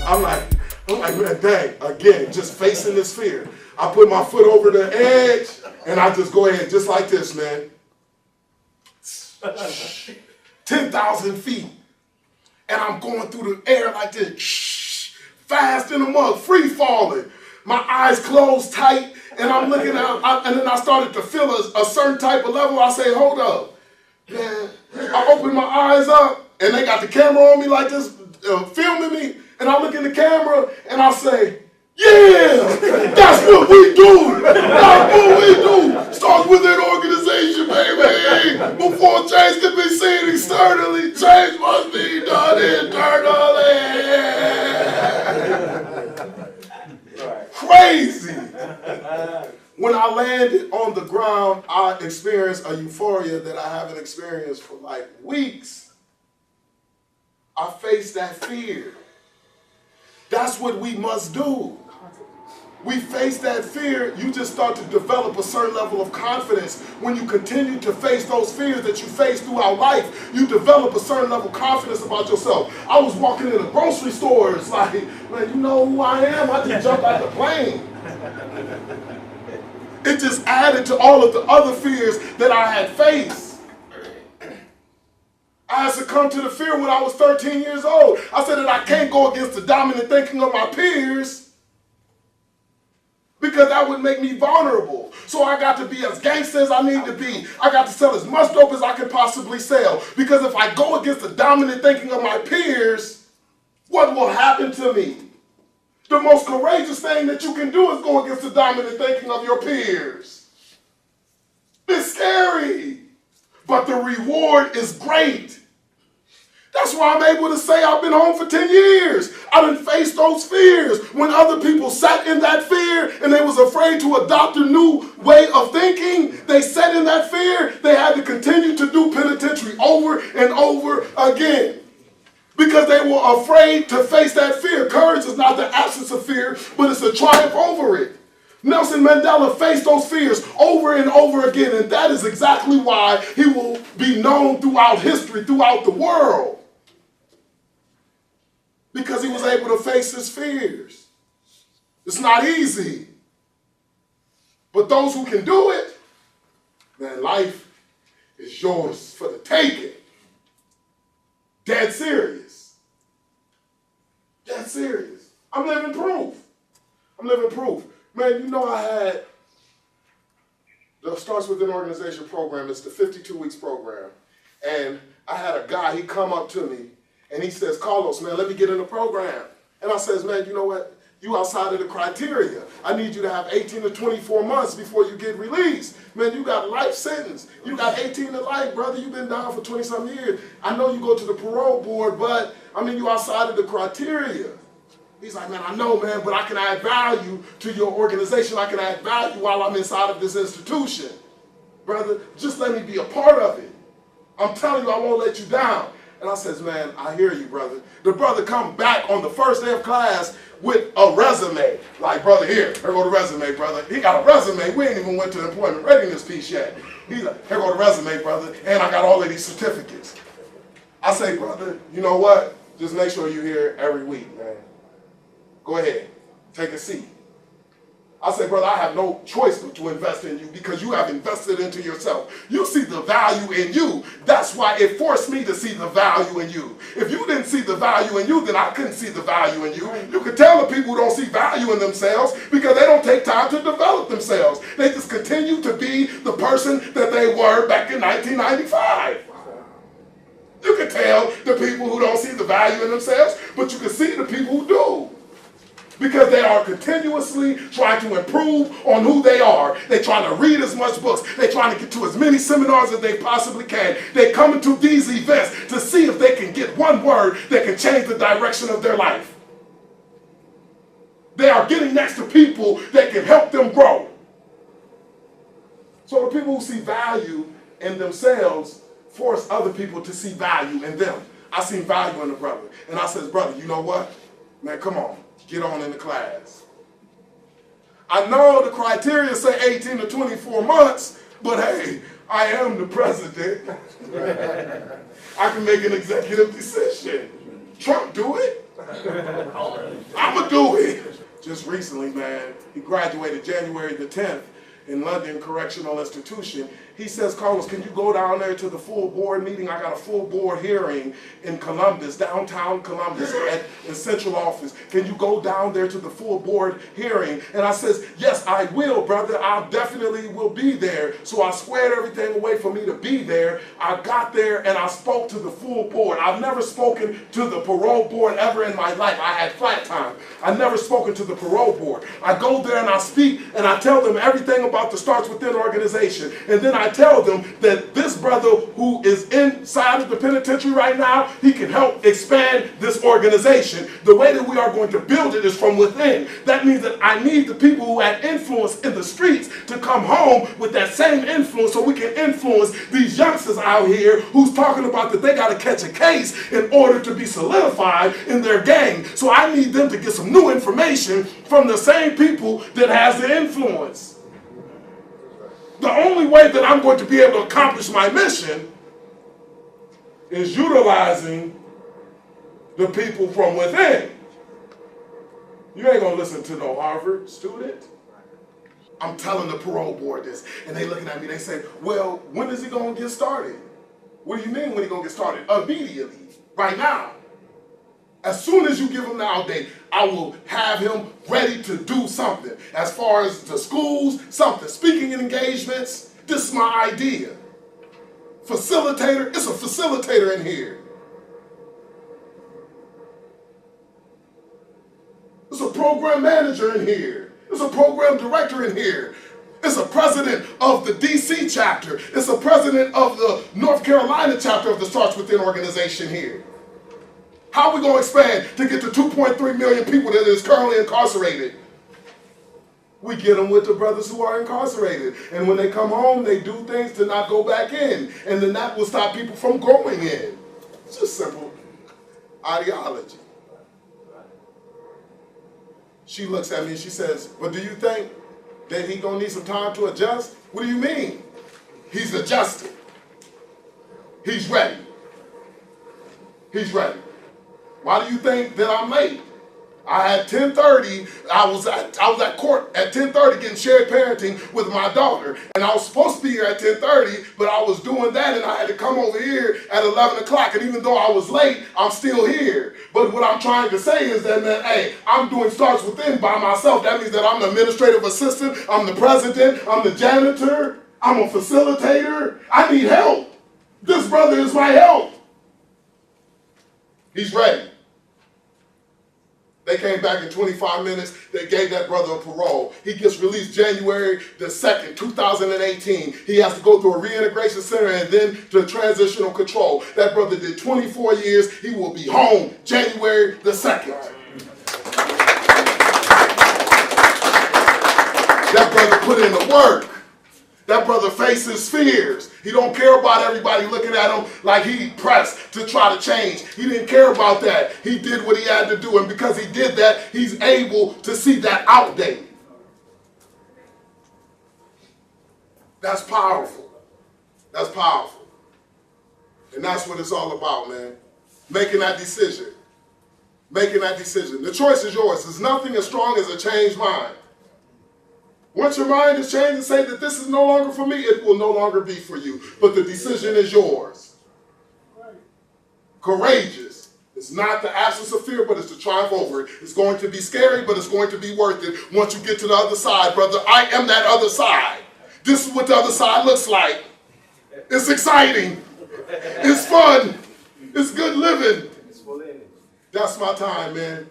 I'm like, man, dang, again, just facing this fear. I put my foot over the edge, and I just go ahead, just like this, man. 10,000 feet. And I'm going through the air like this, fast in the mug, free falling. My eyes closed tight, and I'm looking out, and then I started to feel a certain type of level. I say, hold up. Man, I open my eyes up, and they got the camera on me like this, filming me, and I look in the camera, and I say, yeah, that's what we do. That's what we do. Starts with an organization, baby. Before change can be seen externally, change must be done internally. Crazy. When I landed on the ground, I experienced a euphoria that I haven't experienced for like weeks. I faced that fear. That's what we must do. We face that fear, you just start to develop a certain level of confidence. When you continue to face those fears that you face throughout life, you develop a certain level of confidence about yourself. I was walking in the grocery stores like, man, you know who I am? I just jumped out the plane. It just added to all of the other fears that I had faced. I had succumbed to the fear when I was 13 years old. I said that I can't go against the dominant thinking of my peers because that would make me vulnerable. So I got to be as gangster as I need to be. I got to sell as much dope as I can possibly sell. Because if I go against the dominant thinking of my peers, what will happen to me? The most courageous thing that you can do is go against the dominant thinking of your peers. It's scary, but the reward is great. That's why I'm able to say I've been home for 10 years. I didn't face those fears. When other people sat in that fear and they was afraid to adopt a new way of thinking, they sat in that fear, they had to continue to do penitentiary over and over again. Because they were afraid to face that fear. Courage is not the absence of fear, but it's a triumph over it. Nelson Mandela faced those fears over and over again, and that is exactly why he will be known throughout history, throughout the world. Because he was able to face his fears. It's not easy. But those who can do it, man, life is yours for the taking. Dead serious. Dead serious. I'm living proof. I'm living proof. Man, you know I had the Starts With an Organization program. It's the 52 weeks program. And I had a guy, he come up to me and he says, Carlos, man, let me get in the program. And I says, man, you know what? You outside of the criteria. I need you to have 18 to 24 months before you get released. Man, you got life sentence. You got 18 to life, brother. You've been down for 20-some years. I know you go to the parole board, but, I mean, you outside of the criteria. He's like, man, I know, man, but I can add value to your organization. I can add value while I'm inside of this institution. Brother, just let me be a part of it. I'm telling you, I won't let you down. And I says, man, I hear you, brother. The brother come back on the first day of class with a resume. Like, brother, here go the resume, brother. He got a resume. We ain't even went to the employment readiness piece yet. He's like, here go the resume, brother. And I got all of these certificates. I say, brother, you know what? Just make sure you're here every week, man. Go ahead. Take a seat. I say, brother, I have no choice but to invest in you because you have invested into yourself. You see the value in you. That's why it forced me to see the value in you. If you didn't see the value in you, then I couldn't see the value in you. You can tell the people who don't see value in themselves because they don't take time to develop themselves. They just continue to be the person that they were back in 1995. You can tell the people who don't see the value in themselves, but you can see the people who do. Because they are continuously trying to improve on who they are. They're trying to read as much books. They're trying to get to as many seminars as they possibly can. They come into these events to see if they can get one word that can change the direction of their life. They are getting next to people that can help them grow. So the people who see value in themselves force other people to see value in them. I seen value in the brother. And I says, brother, you know what? Man, come on. Get on in the class. I know the criteria say 18 to 24 months, but hey, I am the president. I can make an executive decision. Trump do it. I'm going to do it. Just recently, man, he graduated January the 10th in London Correctional Institution. He says, Carlos, can you go down there to the full board meeting? I got a full board hearing in Columbus, downtown Columbus, in central office. Can you go down there to the full board hearing? And I says, yes, I will, brother. I definitely will be there. So I squared everything away for me to be there. I got there and I spoke to the full board. I've never spoken to the parole board ever in my life. I had flat time. I've never spoken to the parole board. I go there and I speak and I tell them everything about the Starts Within organization. And then I tell them that this brother who is inside of the penitentiary right now, he can help expand this organization. The way that we are going to build it is from within. That means that I need the people who had influence in the streets to come home with that same influence so we can influence these youngsters out here who's talking about that they got to catch a case in order to be solidified in their gang. So I need them to get some new information from the same people that has the influence. The only way that I'm going to be able to accomplish my mission is utilizing the people from within. You ain't gonna listen to no Harvard student. I'm telling the parole board this, and they looking at me, they say, well, when is he gonna get started? What do you mean when he gonna get started? Immediately, right now. As soon as you give him the out date, I will have him ready to do something. As far as the schools, something. Speaking engagements, this is my idea. Facilitator, it's a facilitator in here. There's a program manager in here. There's a program director in here. It's a president of the DC chapter. It's a president of the North Carolina chapter of the Starts Within organization here. How are we going to expand to get to 2.3 million people that is currently incarcerated? We get them with the brothers who are incarcerated. And when they come home, they do things to not go back in. And then that will stop people from going in. It's just simple ideology. She looks at me and she says, but do you think that he's going to need some time to adjust? What do you mean? He's adjusted. He's ready. He's ready. Why do you think that I'm late? I had 10:30, I was at court at 10:30 getting shared parenting with my daughter. And I was supposed to be here at 10:30, but I was doing that and I had to come over here at 11 o'clock. And even though I was late, I'm still here. But what I'm trying to say is that, man, hey, I'm doing Starts Within by myself. That means that I'm the administrative assistant, I'm the president, I'm the janitor, I'm a facilitator. I need help. This brother is my help. He's ready. They came back in 25 minutes. They gave that brother a parole. He gets released January the 2nd, 2018. He has to go through a reintegration center and then to transitional control. That brother did 24 years. He will be home January the 2nd. That brother put in the work. That brother faces fears. He don't care about everybody looking at him like he pressed to try to change. He didn't care about that. He did what he had to do, and because he did that, he's able to see that out date. That's powerful. That's powerful. And that's what it's all about, man. Making that decision. Making that decision. The choice is yours. There's nothing as strong as a changed mind. Once your mind is changed and say that this is no longer for me, it will no longer be for you. But the decision is yours. Courageous. It's not the absence of fear, but it's the triumph over it. It's going to be scary, but it's going to be worth it once you get to the other side, brother. I am that other side. This is what the other side looks like. It's exciting. It's fun. It's good living. That's my time, man.